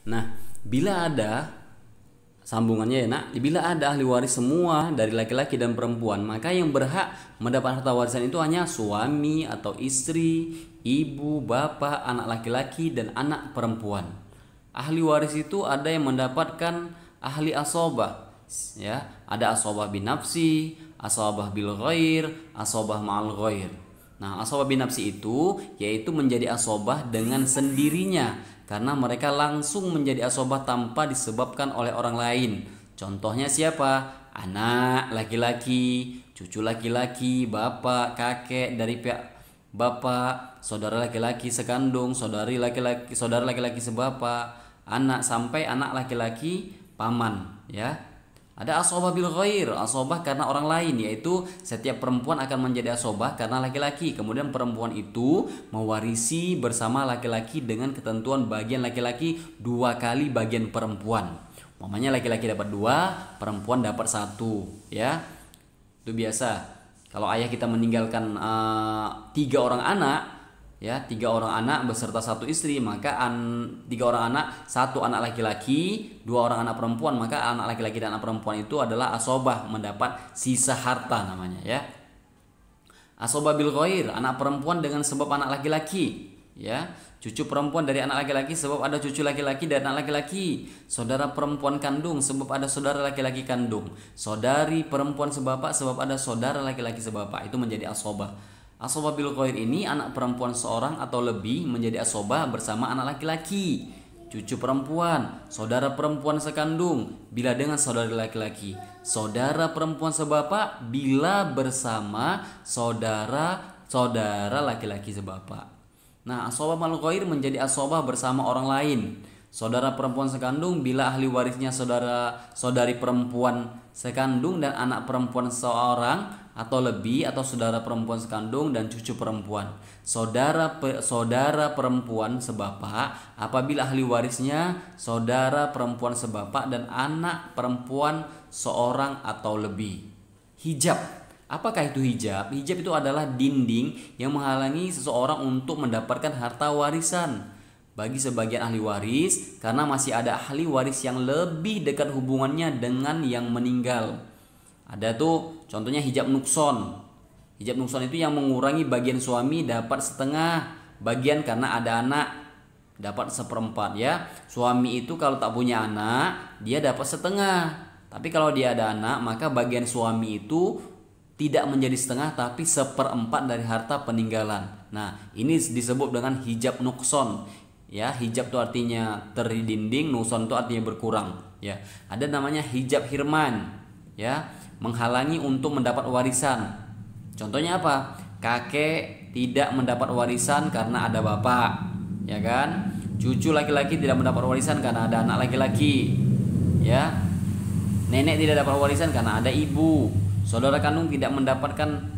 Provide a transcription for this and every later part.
Nah, bila ada sambungannya ya nak, bila ada ahli waris semua dari laki-laki dan perempuan, maka yang berhak mendapat harta warisan itu hanya suami atau istri, ibu, bapak, anak laki-laki dan anak perempuan. Ahli waris itu ada yang mendapatkan ahli asobah, ya, ada asobah bin nafsi, asobah bil ghair, asobah ma'al ghair. Nah, asobah bin nafsi itu yaitu menjadi asobah dengan sendirinya karena mereka langsung menjadi asobah tanpa disebabkan oleh orang lain. Contohnya siapa? Anak laki-laki, cucu laki-laki, bapak, kakek dari pihak bapak, saudara laki-laki sekandung, saudara laki-laki sebapak, anak sampai anak laki-laki paman, ya. Ada asobah bil ghair, asobah karena orang lain, yaitu setiap perempuan akan menjadi asobah karena laki-laki. Kemudian perempuan itu mewarisi bersama laki-laki dengan ketentuan bagian laki-laki 2 kali bagian perempuan. Mamanya laki-laki dapat 2, perempuan dapat 1, ya. Itu biasa. Kalau ayah kita meninggalkan 3 orang anak, ya, 3 orang anak beserta 1 istri, maka 3 orang anak, 1 anak laki-laki, 2 orang anak perempuan, maka anak laki-laki dan anak perempuan itu adalah asobah, mendapat sisa harta namanya, ya. Asobah bil ghair, anak perempuan dengan sebab anak laki-laki, ya. Cucu perempuan dari anak laki-laki sebab ada cucu laki-laki dan anak laki-laki. Saudara perempuan kandung sebab ada saudara laki-laki kandung. Saudari perempuan sebapak sebab ada saudara laki-laki sebapak. Itu menjadi asobah. Asobah bil ghair ini anak perempuan seorang atau lebih menjadi asobah bersama anak laki-laki, cucu perempuan, saudara perempuan sekandung bila dengan saudara laki-laki, saudara perempuan sebapak bila bersama saudara laki-laki sebapak. Nah, asobah mal ghair menjadi asobah bersama orang lain. Saudara perempuan sekandung bila ahli warisnya saudari perempuan sekandung dan anak perempuan seorang atau lebih, atau saudara perempuan sekandung dan cucu perempuan. Saudara perempuan sebapak apabila ahli warisnya saudara perempuan sebapak dan anak perempuan seorang atau lebih. Hijab. Apakah itu hijab? Hijab itu adalah dinding yang menghalangi seseorang untuk mendapatkan harta warisan bagi sebagian ahli waris karena masih ada ahli waris yang lebih dekat hubungannya dengan yang meninggal. Ada tuh contohnya hijab nukson. Hijab nukson itu yang mengurangi bagian suami dapat setengah bagian karena ada anak, dapat 1/4, ya. Suami itu kalau tak punya anak dia dapat setengah. Tapi kalau dia ada anak maka bagian suami itu tidak menjadi setengah tapi 1/4 dari harta peninggalan. Nah, ini disebut dengan hijab nukson. Ya, hijab itu artinya terdinding, nukson itu artinya berkurang. Ya, ada namanya hijab hirman. Ya, menghalangi untuk mendapat warisan. Contohnya apa? Kakek tidak mendapat warisan karena ada bapak, ya kan? Cucu laki-laki tidak mendapat warisan karena ada anak laki-laki, ya. Nenek tidak dapat warisan karena ada ibu. Saudara kandung tidak mendapatkan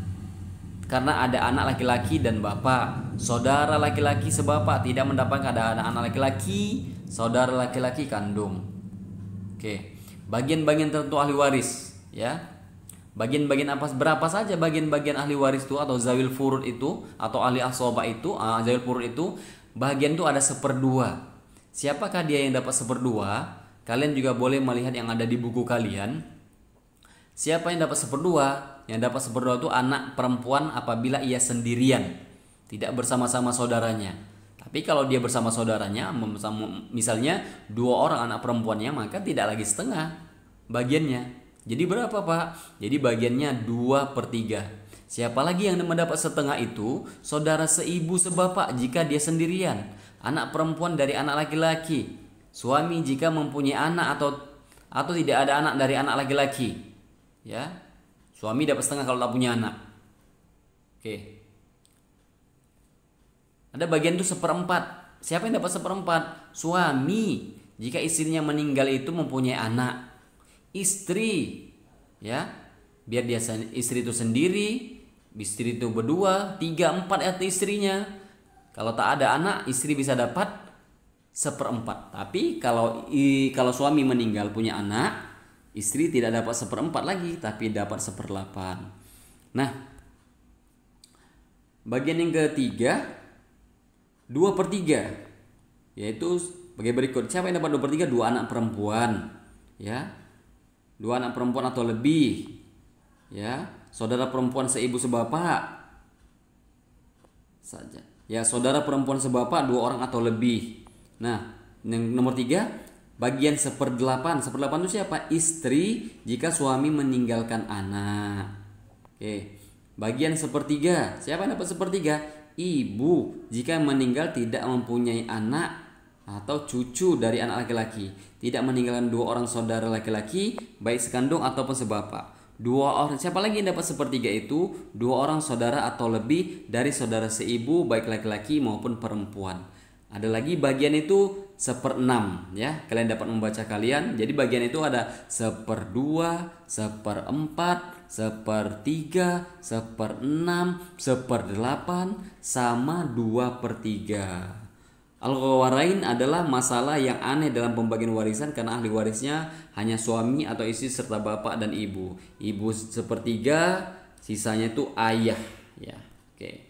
karena ada anak laki-laki dan bapak. Saudara laki-laki sebapak tidak mendapatkan karena ada anak laki-laki, saudara laki-laki kandung. Oke. Bagian-bagian tertentu ahli waris, ya. Bagian-bagian apa, berapa saja bagian-bagian ahli waris itu atau zawil furud itu atau ahli asobah itu, zawil furud itu bagian itu ada 1/2. Siapakah dia yang dapat 1/2? Kalian juga boleh melihat yang ada di buku kalian. Siapa yang dapat 1/2? Yang dapat 1/2 itu anak perempuan apabila ia sendirian, tidak bersama-sama saudaranya. Tapi kalau dia bersama saudaranya, misalnya 2 orang anak perempuannya, maka tidak lagi setengah bagiannya. Jadi berapa, Pak? Jadi bagiannya 2/3. Siapa lagi yang mendapat setengah itu? Saudara seibu sebapak jika dia sendirian, anak perempuan dari anak laki-laki, suami jika mempunyai anak atau tidak ada anak dari anak laki-laki. Ya, suami dapat setengah kalau tak punya anak. Oke. Ada bagian itu 1/4. Siapa yang dapat 1/4? Suami jika istrinya meninggal itu mempunyai anak. Istri, ya, biar dia istri itu sendiri, istri itu berdua, 3/4 itu istrinya. Kalau tak ada anak, istri bisa dapat 1/4. Tapi kalau suami meninggal punya anak, istri tidak dapat 1/4 lagi, tapi dapat 1/8. Nah, bagian yang ketiga 2/3, yaitu Oke, berikut. Siapa yang dapat 2/3? 2 anak perempuan. Ya. 2 anak perempuan atau lebih. Ya. Saudara perempuan seibu sebapak saja. Ya, saudara perempuan sebapak 2 orang atau lebih. Nah, yang nomor 3, bagian 1/8. 1/8 itu siapa? Istri jika suami meninggalkan anak. Oke. Bagian 1/3. Siapa yang dapat 1/3? Ibu jika meninggal tidak mempunyai anak atau cucu dari anak laki-laki, tidak meninggalkan 2 orang saudara laki-laki baik sekandung ataupun sebapak. 2 orang, siapa lagi yang dapat 1/3 itu? 2 orang saudara atau lebih dari saudara seibu baik laki-laki maupun perempuan. Ada lagi bagian itu 1/6 ya. Kalian dapat membaca kalian. Jadi bagian itu ada 1/2, 1/4, 1/3, 1/6, 1/8 sama 2/3. Al-Ghawarain adalah masalah yang aneh dalam pembagian warisan karena ahli warisnya hanya suami atau istri serta bapak dan ibu. Ibu 1/3, sisanya itu ayah ya. Oke.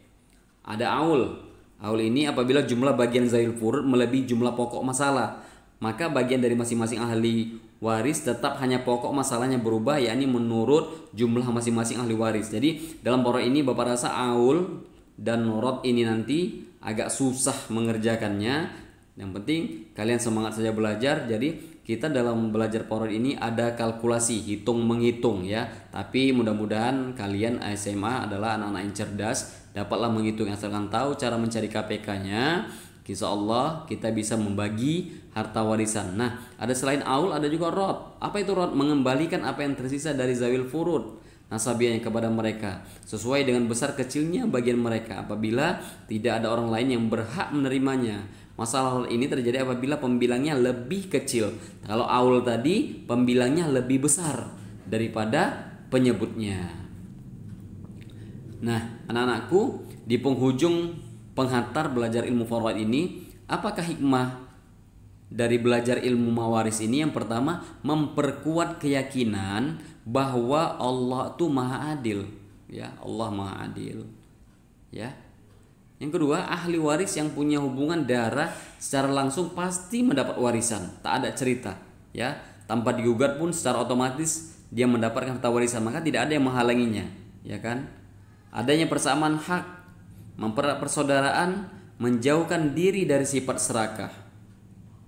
Ada aul. Aul ini apabila jumlah bagian zawil furud melebihi jumlah pokok masalah, maka bagian dari masing-masing ahli waris tetap hanya pokok masalahnya berubah, yakni menurut jumlah masing-masing ahli waris. Jadi dalam poro ini Bapak rasa aul dan rod ini nanti agak susah mengerjakannya. Yang penting kalian semangat saja belajar. Jadi kita dalam belajar poro ini ada kalkulasi, hitung menghitung ya. Tapi mudah-mudahan kalian SMA adalah anak-anak yang cerdas, dapatlah menghitung, asalkan tahu cara mencari KPK-nya. Insya Allah kita bisa membagi harta warisan. Nah, ada selain aul ada juga rod. Apa itu rod? Mengembalikan apa yang tersisa dari zawil furud nasabiahnya kepada mereka sesuai dengan besar kecilnya bagian mereka apabila tidak ada orang lain yang berhak menerimanya. Masalah ini terjadi apabila pembilangnya lebih kecil. Kalau aul tadi pembilangnya lebih besar daripada penyebutnya. Nah, anak-anakku, di penghujung penghantar belajar ilmu faraid ini, apakah hikmah dari belajar ilmu mawaris ini? Yang pertama, memperkuat keyakinan bahwa Allah itu Maha Adil, ya, Allah Maha Adil. Ya. Yang kedua, ahli waris yang punya hubungan darah secara langsung pasti mendapat warisan, tak ada cerita, ya. Tanpa digugat pun secara otomatis dia mendapatkan harta warisan, maka tidak ada yang menghalanginya, ya kan? Adanya persamaan hak, mempererat persaudaraan, menjauhkan diri dari sifat serakah.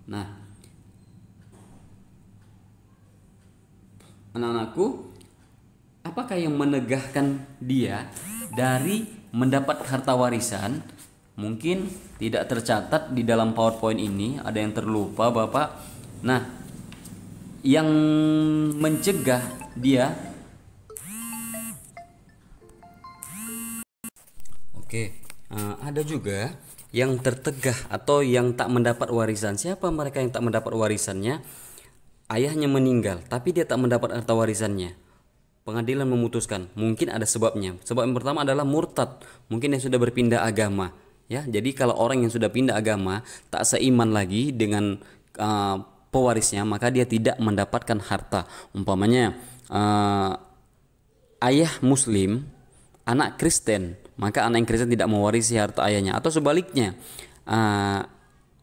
Nah, anak-anakku, apakah yang menegahkan dia dari mendapat harta warisan? Mungkin tidak tercatat di dalam PowerPoint ini, ada yang terlupa Bapak. Nah, yang mencegah dia, ada juga yang tertegah atau yang tak mendapat warisan. Siapa mereka yang tak mendapat warisannya? Ayahnya meninggal, tapi dia tak mendapat harta warisannya. Pengadilan memutuskan, mungkin ada sebabnya. Sebab yang pertama adalah murtad, mungkin yang sudah berpindah agama. Ya, jadi kalau orang yang sudah pindah agama, tak seiman lagi dengan pewarisnya, maka dia tidak mendapatkan harta. Umpamanya ayah Muslim, anak Kristen, maka anak yang Kristen tidak mewarisi harta ayahnya. Atau sebaliknya,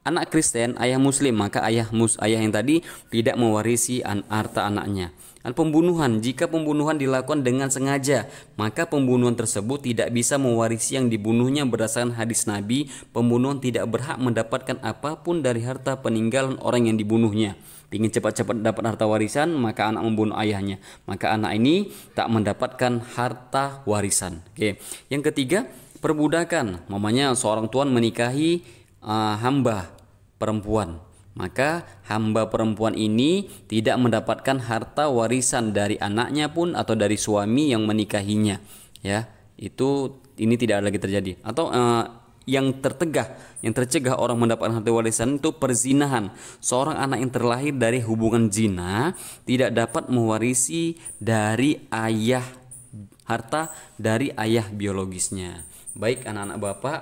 anak Kristen, ayah Muslim, maka ayah yang tadi tidak mewarisi harta anaknya. Dan pembunuhan, jika pembunuhan dilakukan dengan sengaja, maka pembunuhan tersebut tidak bisa mewarisi yang dibunuhnya. Berdasarkan hadis Nabi, pembunuhan tidak berhak mendapatkan apapun dari harta peninggalan orang yang dibunuhnya. Ingin cepat-cepat dapat harta warisan, maka anak membunuh ayahnya, maka anak ini tak mendapatkan harta warisan. Oke. Yang ketiga, perbudakan. Mamanya seorang tuan menikahi hamba perempuan, maka hamba perempuan ini tidak mendapatkan harta warisan dari anaknya pun atau dari suami yang menikahinya, ya. Ini tidak lagi terjadi. Atau yang tercegah orang mendapatkan harta warisan itu perzinahan. Seorang anak yang terlahir dari hubungan zina tidak dapat mewarisi dari harta dari ayah biologisnya. Baik anak-anak Bapak,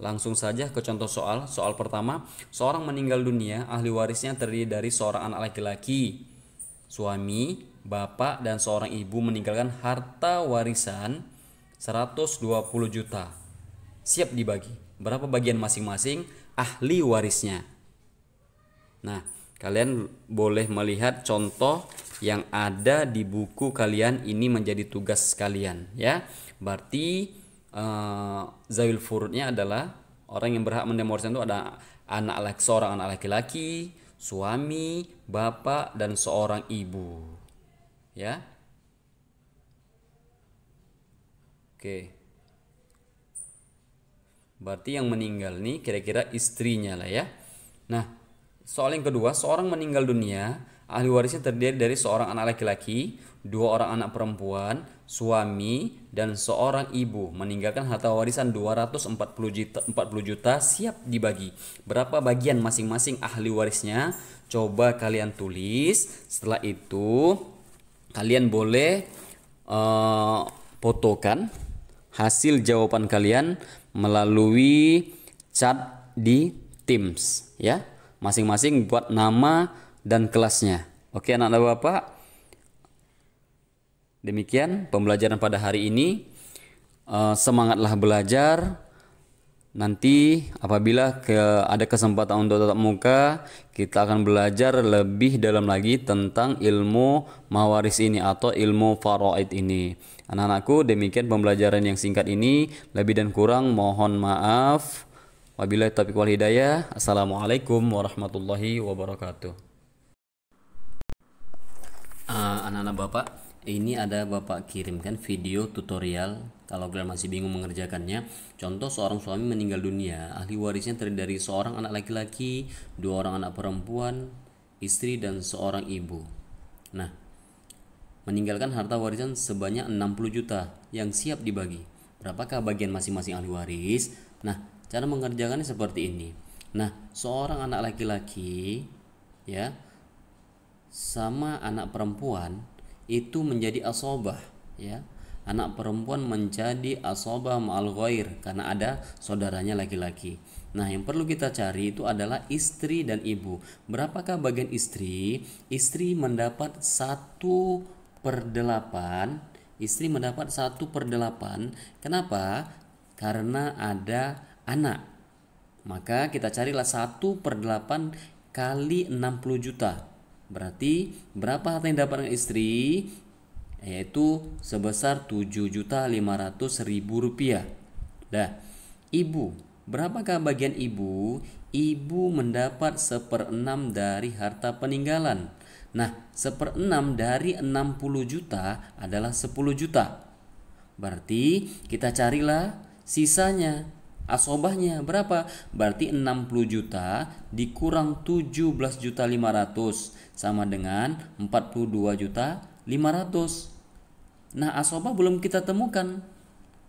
langsung saja ke contoh soal. Soal pertama, seorang meninggal dunia, ahli warisnya terdiri dari seorang anak laki-laki, suami, bapak, dan seorang ibu meninggalkan harta warisan 120 juta. Siap dibagi. Berapa bagian masing-masing? ahli warisnya. Nah, kalian boleh melihat contoh yang ada di buku kalian, ini menjadi tugas kalian ya. Berarti zawil furudnya adalah orang yang berhak menerima warisan itu ada seorang anak laki-laki, suami, bapak, dan seorang ibu. Ya. Oke. Berarti yang meninggal nih kira-kira istrinya lah ya. Nah, soal yang kedua, seorang meninggal dunia, ahli warisnya terdiri dari seorang anak laki-laki, dua orang anak perempuan, suami, dan seorang ibu. Meninggalkan harta warisan 240 juta siap dibagi. Berapa bagian masing-masing ahli warisnya? Coba kalian tulis. Setelah itu kalian boleh fotokan hasil jawaban kalian melalui chat di Teams ya. Masing-masing buat nama dan kelasnya. Oke anak-anak Bapak. Demikian pembelajaran pada hari ini. Semangatlah belajar. Nanti apabila ada kesempatan untuk tatap muka, kita akan belajar lebih dalam lagi tentang ilmu mawaris ini atau ilmu faraid ini. Anak-anakku, demikian pembelajaran yang singkat ini. Lebih dan kurang mohon maaf. Wabillahi taufiq wal hidayah. Assalamualaikum warahmatullahi wabarakatuh. Anak-anak Bapak, ini ada Bapak kirimkan video tutorial. Kalau kalian masih bingung mengerjakannya, contoh seorang suami meninggal dunia, ahli warisnya terdiri dari seorang anak laki-laki, dua orang anak perempuan, istri, dan seorang ibu. Nah, meninggalkan harta warisan sebanyak 60 juta yang siap dibagi. Berapakah bagian masing-masing ahli waris? Nah, cara mengerjakannya seperti ini. Nah, seorang anak laki-laki ya sama anak perempuan itu menjadi asobah ya. Anak perempuan menjadi asobah ma'al ghair karena ada saudaranya laki-laki. Nah, yang perlu kita cari itu adalah istri dan ibu. Berapakah bagian istri? Istri mendapat 1/8. Istri mendapat 1/8. Kenapa? Karena ada anak. Maka kita carilah 1/8 kali 60 juta. Berarti berapa harta yang didapatkan istri? Yaitu sebesar 7.500.000 rupiah. Dah, ibu, berapakah bagian ibu? Ibu mendapat 1/6 dari harta peninggalan. Nah, 1/6 dari 60 juta adalah 10 juta. Berarti kita carilah sisanya. Asobahnya berapa? Berarti 60 juta dikurang 17.500.000 sama dengan 42.500.000. Nah, asobah belum kita temukan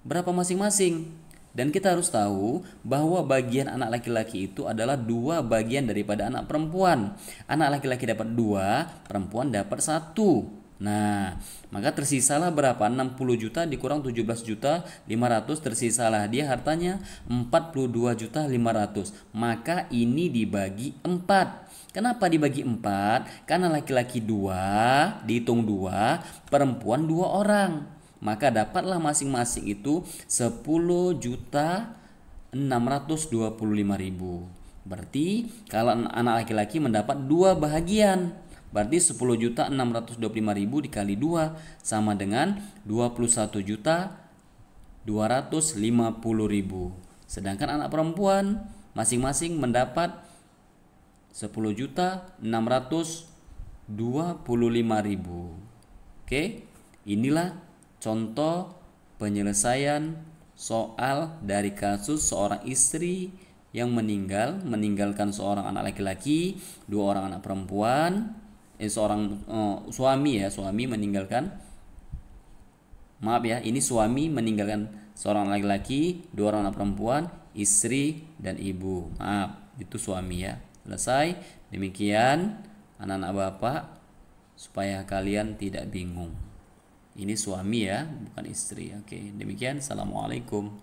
berapa masing-masing. Dan kita harus tahu bahwa bagian anak laki-laki itu adalah 2 bagian daripada anak perempuan. Anak laki-laki dapat 2, perempuan dapat 1. Nah, maka tersisalah berapa? 60 juta dikurang 17.500.000, tersisalah dia hartanya 42.500.000. Maka ini dibagi 4. Kenapa dibagi 4? Karena laki-laki 2, dihitung 2, perempuan 2 orang. Maka dapatlah masing-masing itu 10.625.000. Berarti kalau anak laki-laki mendapat 2 bahagian. Berarti 10.625.000 dikali 2 sama dengan 21.250.000. Sedangkan anak perempuan masing-masing mendapat 10.625.000. Oke, inilah contoh penyelesaian soal dari kasus seorang istri yang meninggalkan seorang anak laki-laki, 2 orang anak perempuan, seorang suami meninggalkan, maaf ya, ini suami meninggalkan seorang laki-laki, 2 orang anak perempuan, istri dan ibu. Maaf, itu suami ya. Selesai. Demikian anak-anak Bapak, supaya kalian tidak bingung. Ini suami ya, bukan istri. Oke, demikian. Assalamualaikum.